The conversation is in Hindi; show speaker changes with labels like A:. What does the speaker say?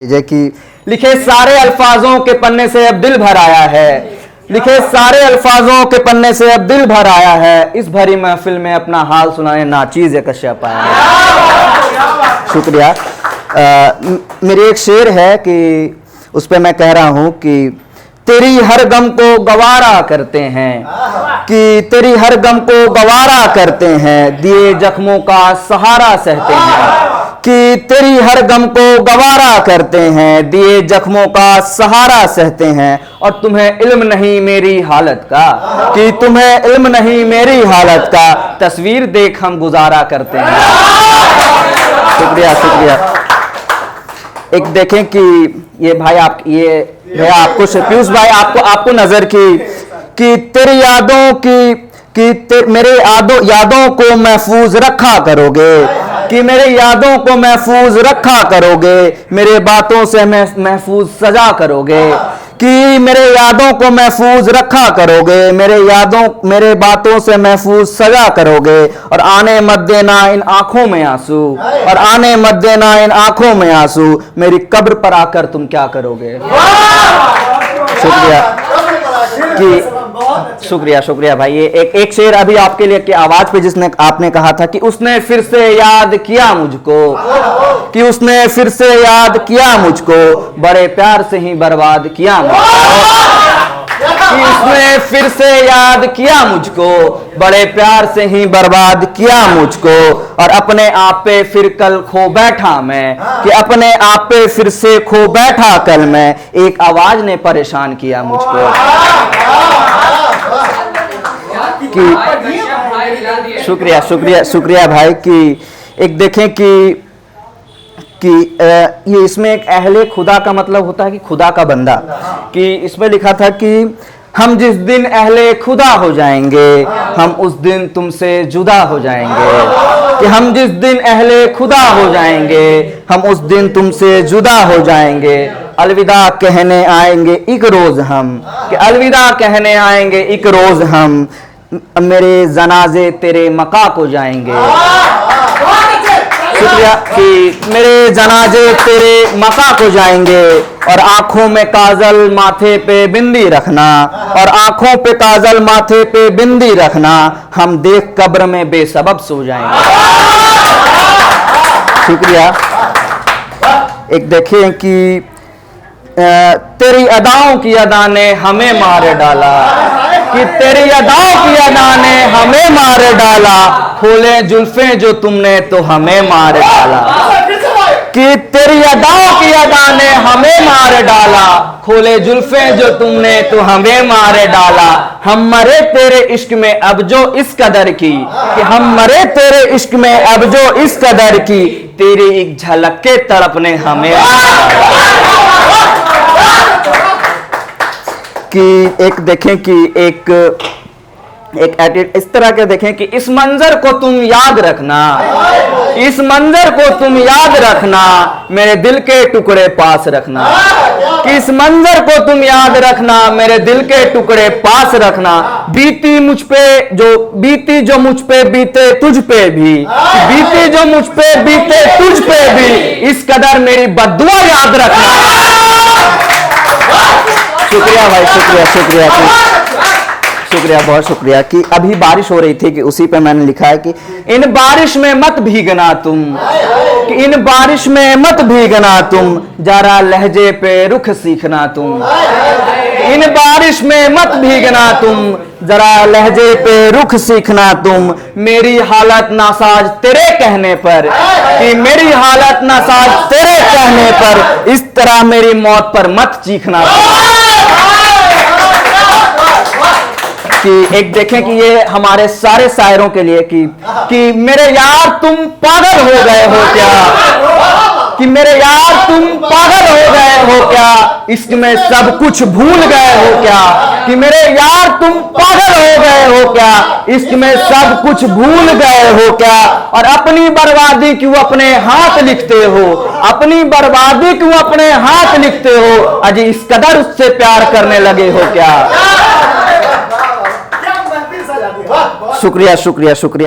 A: कि लिखे सारे अल्फाजों के पन्ने से अब दिल भर आया है, लिखे सारे अल्फाजों के पन्ने से अब दिल भर आया है, इस भरी महफिल में अपना हाल सुनाने नाचीज कश्यप आया है। शुक्रिया। मेरी एक शेर है कि उस पर मैं कह रहा हूं कि तेरी हर गम को गवारा करते हैं, कि तेरी हर गम को गवारा करते हैं, दिए जख्मों का सहारा सहते हैं, कि तेरी हर गम को गवारा करते हैं, दिए जख्मों का सहारा सहते हैं, और तुम्हें इल्म नहीं मेरी हालत का, कि तुम्हें इल्म नहीं मेरी हालत का, तस्वीर देख हम गुजारा करते हैं। शुक्रिया शुक्रिया। एक देखें कि ये भाई आप ये भैया आपको पीयूष भाई आपको नजर की कि तेरी यादों की मेरे यादों को महफूज रखा करोगे, कि मेरे यादों को महफूज रखा करोगे, मेरे बातों से महफूज सजा करोगे, कि मेरे यादों को महफूज रखा करोगे, मेरे बातों से महफूज सजा करोगे, और आने मत देना इन आंखों में आंसू, और आने मत देना इन आंखों में आंसू, मेरी कब्र पर आकर तुम क्या करोगे। शुक्रिया कि शुक्रिया शुक्रिया भाई। ये एक शेर अभी आपके लिए कि आवाज पे जिसने आपने कहा था कि उसने फिर से याद किया मुझको, कि उसने फिर से याद किया मुझको, बड़े प्यार से ही बर्बाद किया मुझको, कि उसने फिर से याद किया मुझको, बड़े प्यार से ही बर्बाद किया मुझको, और अपने आप पे फिर कल खो बैठा मैं, कि अपने आप पे फिर से खो बैठा कल मैं, एक आवाज ने परेशान किया मुझको। कि शुक्रिया शुक्रिया शुक्रिया भाई। कि एक देखें कि ये इसमें एक अहले खुदा का मतलब होता है कि खुदा का बंदा, कि इसमें लिखा था कि हम जिस दिन अहले खुदा हो जाएंगे हम उस दिन तुमसे जुदा हो जाएंगे, कि हम जिस दिन अहले खुदा हो जाएंगे हम उस दिन तुमसे जुदा हो जाएंगे, अलविदा कहने आएंगे एक रोज हम, कि अलविदा कहने आएंगे एक रोज हम, मेरे जनाजे तेरे मका को जाएंगे। शुक्रिया। कि मेरे जनाजे तेरे मका को जाएंगे, और आंखों में काजल माथे पे बिंदी रखना, और आंखों पे काजल माथे पे बिंदी रखना, हम देख कब्र में बेसबब सो जाएंगे। शुक्रिया। एक देखें कि तेरी अदाओं की अदा ने हमें मार डाला, कि तेरी अदाओं की अदा ने हमें मार डाला, खोले जुल्फे जो तुमने तो हमें मार डाला, कि तेरी अदाओं की अदा ने हमें मार डाला, खोले जुल्फे जो तुमने तो हमें मार डाला, हम मरे तेरे इश्क में अब जो इस कदर की, कि हम मरे तेरे इश्क में अब जो इस कदर की, तेरी एक झलक के तड़पने हमें। कि एक देखें कि एक इस तरह के देखें कि इस मंजर को तुम याद रखना, इस मंजर को तुम याद रखना, मेरे दिल के टुकड़े पास रखना, कि इस मंजर को तुम याद रखना, मेरे दिल के टुकड़े पास रखना, बीती जो मुझ पे बीते तुझ पे भी, बीती जो मुझ पे बीते तुझ पे भी, इस कदर मेरी बद्दुआ याद रखना। शुक्रिया भाई शुक्रिया शुक्रिया शुक्रिया बहुत शुक्रिया। कि अभी बारिश हो रही थी कि उसी पे मैंने लिखा है कि इन बारिश में मत भीगना तुम, कि इन बारिश में मत भीगना तुम, जरा लहजे पे रुख सीखना तुम, इन बारिश में मत भीगना तुम, जरा लहजे पे रुख सीखना तुम, मेरी हालत नासाज तेरे कहने पर, कि मेरी हालत नासाज तेरे कहने पर, इस तरह मेरी मौत पर मत चीखना तुम। कि एक देखें कि ये हमारे सारे शायरों के लिए कि मेरे यार तुम पागल हो गए हो क्या, कि मेरे यार तुम पागल हो गए हो क्या, इश्क में सब कुछ भूल गए हो क्या, कि मेरे यार तुम पागल हो गए हो क्या, इश्क में सब कुछ भूल गए हो क्या, और अपनी बर्बादी क्यों अपने हाथ लिखते हो, अपनी बर्बादी क्यों अपने हाथ लिखते हो, अजी इस कदर उससे प्यार करने लगे हो क्या। शुक्रिया शुक्रिया शुक्रिया।